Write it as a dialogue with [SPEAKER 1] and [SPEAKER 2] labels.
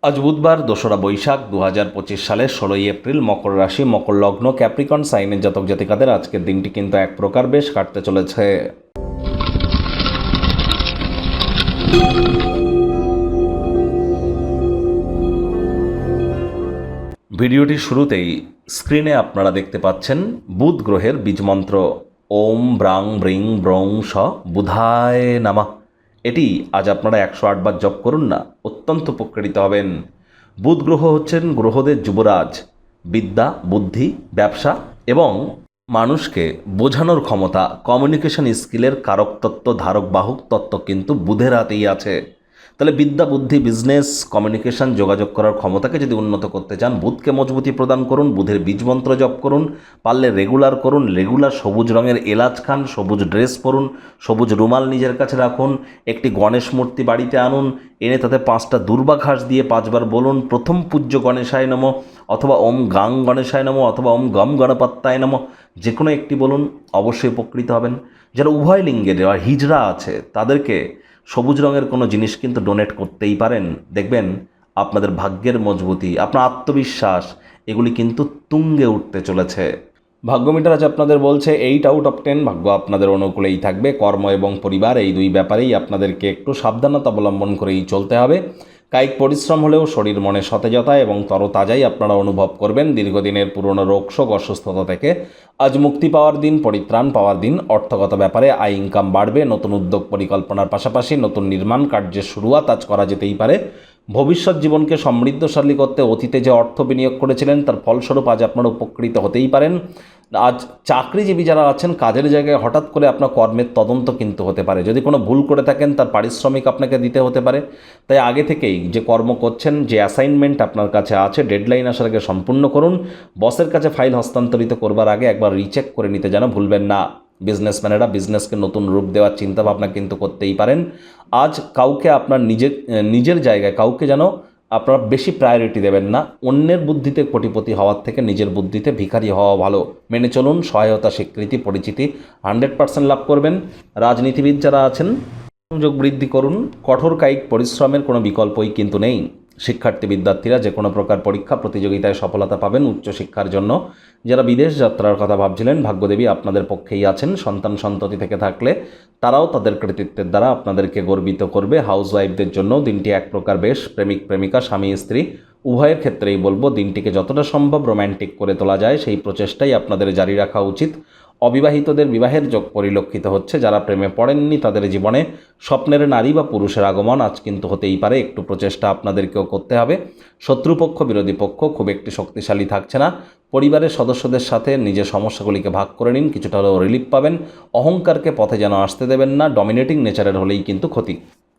[SPEAKER 1] আজ বুধবার ২রা বৈশাখ ২০২৫ সালের ১৬ই এপ্রিল। মকর রাশি, মকর লগ্ন, ক্যাপ্রিকন সাইনের জাতক জাতিকাদের আজকের দিনটি কিন্তু এক প্রকার বেশ কাটতে চলেছে। ভিডিওটি শুরুতেই স্ক্রিনে আপনারা দেখতে পাচ্ছেন বুধ গ্রহের বীজমন্ত্র ওম ব্রাং ব্রিং ব্রং স বুধায় নামা। এটি আজ আপনারা ১০৮ বার জপ করুন না, অত্যন্ত উপকৃত হবেন। বুধ গ্রহ হচ্ছেন গ্রহদের যুবরাজ। বিদ্যা, বুদ্ধি, ব্যবসা এবং মানুষকে বোঝানোর ক্ষমতা, কমিউনিকেশন স্কিলের কারক তত্ত্ব, ধারক বাহক তত্ত্ব কিন্তু বুধের হাতেই আছে। তাহলে বিদ্যা, বুদ্ধি, বিজনেস, কমিউনিকেশন, যোগাযোগ করার ক্ষমতাকে যদি উন্নত করতে চান, বুধকে মজবুতি প্রদান করুন, বুধের বীজমন্ত্র জপ করুন, পারলে রেগুলার করুন। রেগুলার সবুজ রঙের এলাচ খান, সবুজ ড্রেস পরুন, সবুজ রুমাল নিজের কাছে রাখুন, একটি গণেশ মূর্তি বাড়িতে আনুন, এনে তাতে 5টা দুর্বা ঘাস দিয়ে 5 বার বলুন প্রথম পূজ্য গণেশায় নমঃ, অথবা ওম গাং গণেশায় নমঃ, অথবা ওম গম গণপত্যায় নমঃ। যে কোনো একটি বলুন, অবশ্যই উপকৃত হবেন। যারা উভয় লিঙ্গের হিজড়া আছে তাদেরকে সবুজ রঙের কোনো জিনিস কিন্তু ডোনেট করতেই পারেন। দেখবেন আপনাদের ভাগ্যের মজবুতি, আপনার আত্মবিশ্বাস এগুলি কিন্তু তুঙ্গে উঠতে চলেছে। ভাগ্যমিটার আজ আপনাদের বলছে 8 আউট অফ 10। ভাগ্য আপনাদের অনুকূলেই থাকবে। কর্ম এবং পরিবার এই দুই ব্যাপারেই আপনাদেরকে একটু সাবধানতা অবলম্বন করেই চলতে হবে। কায়িক পরিশ্রম হলেও শরীর মনে সতেজতা এবং তরতাজাই আপনারা অনুভব করবেন। দীর্ঘদিনের পুরনো রোগশোক, অসুস্থতা থেকে আজ মুক্তি পাওয়ার দিন, পরিত্রাণ পাওয়ার দিন। অর্থগত ব্যাপারে আয় ইনকাম বাড়বে। নতুন উদ্যোগ পরিকল্পনার পাশাপাশি নতুন নির্মাণ কার্যের শুরুয়াত আজ করা যেতেই পারে। ভবিষ্যৎ জীবনকে সমৃদ্ধশালী করতে অতীতে যে অর্থ বিনিয়োগ করেছিলেন তার ফলস্বরূপ আজ আপনারা উপকৃত হতেই পারেন। আজ চাকরিজীবী যারা আছেন, কাজের জায়গায় হঠাৎ করে আপনার কর্মের তদন্ত কিন্তু হতে পারে। যদি কোনো ভুল করে থাকেন তার পারিশ্রমিক আপনাকে দিতে হতে পারে। তাই আগে থেকেই যে কর্ম করছেন, যে অ্যাসাইনমেন্ট আপনার কাছে আছে, ডেডলাইন আসার আগে সম্পূর্ণ করুন। বসের কাছে ফাইল হস্তান্তরিত করবার আগে একবার রিচেক করে নিতে যেন ভুলবেন না। বিজনেসম্যানেরা বিজনেসকে নতুন রূপ দেওয়ার চিন্তাভাবনা কিন্তু করতেই পারেন। আজ কাউকে আপনার নিজের জায়গায় কাউকে যেন আপনারা বেশি প্রায়োরিটি দেবেন না। অন্যের বুদ্ধিতে কোটিপতি হওয়ার থেকে নিজের বুদ্ধিতে ভিখারি হওয়া ভালো। মেনে চলুন। সহায়তা, স্বীকৃতি, পরিচিতি 100% লাভ করবেন। রাজনীতিবিদ যারা আছেন সংযোগ বৃদ্ধি করুন। কঠোর কায়িক পরিশ্রমের কোনো বিকল্পই কিন্তু নেই। শিক্ষার্থী বিদ্যার্থীরা যে কোনো প্রকার পরীক্ষা প্রতিযোগিতায় সফলতা পাবেন। উচ্চশিক্ষার জন্য যারা বিদেশ যাত্রার কথা ভাবছিলেন, ভাগ্যদেবী আপনাদের পক্ষেই আছেন। সন্তান সন্ততি থেকে থাকলে তারাও তাদের কৃতিত্বের দ্বারা আপনাদেরকে গর্বিত করবে। হাউসওয়াইফদের জন্য দিনটি এক প্রকার বেশ। প্রেমিক প্রেমিকা, স্বামী স্ত্রী উভয়ের ক্ষেত্রেই বলবো দিনটিকে যতটা সম্ভব রোম্যান্টিক করে তোলা যায় সেই প্রচেষ্টাই আপনাদের জারি রাখা উচিত। অবিবাহিতদের বিবাহের যোগ পরিলক্ষিত হচ্ছে। যারা প্রেমে পড়েননি তাদের জীবনে স্বপ্নের নারী বা পুরুষের আগমন আজ কিন্তু হতেই পারে। একটু প্রচেষ্টা আপনাদেরকেও করতে হবে। শত্রুপক্ষ, বিরোধী পক্ষ খুব একটি শক্তিশালী থাকছে না। পরিবারের সদস্যদের সাথে নিজের সমস্যাগুলিকে ভাগ করে নিন, কিছুটা হলেও রিলিফ পাবেন। অহংকারকে পথে যেন আসতে দেবেন না। ডমিনেটিং নেচারের হলেই কিন্তু ক্ষতি।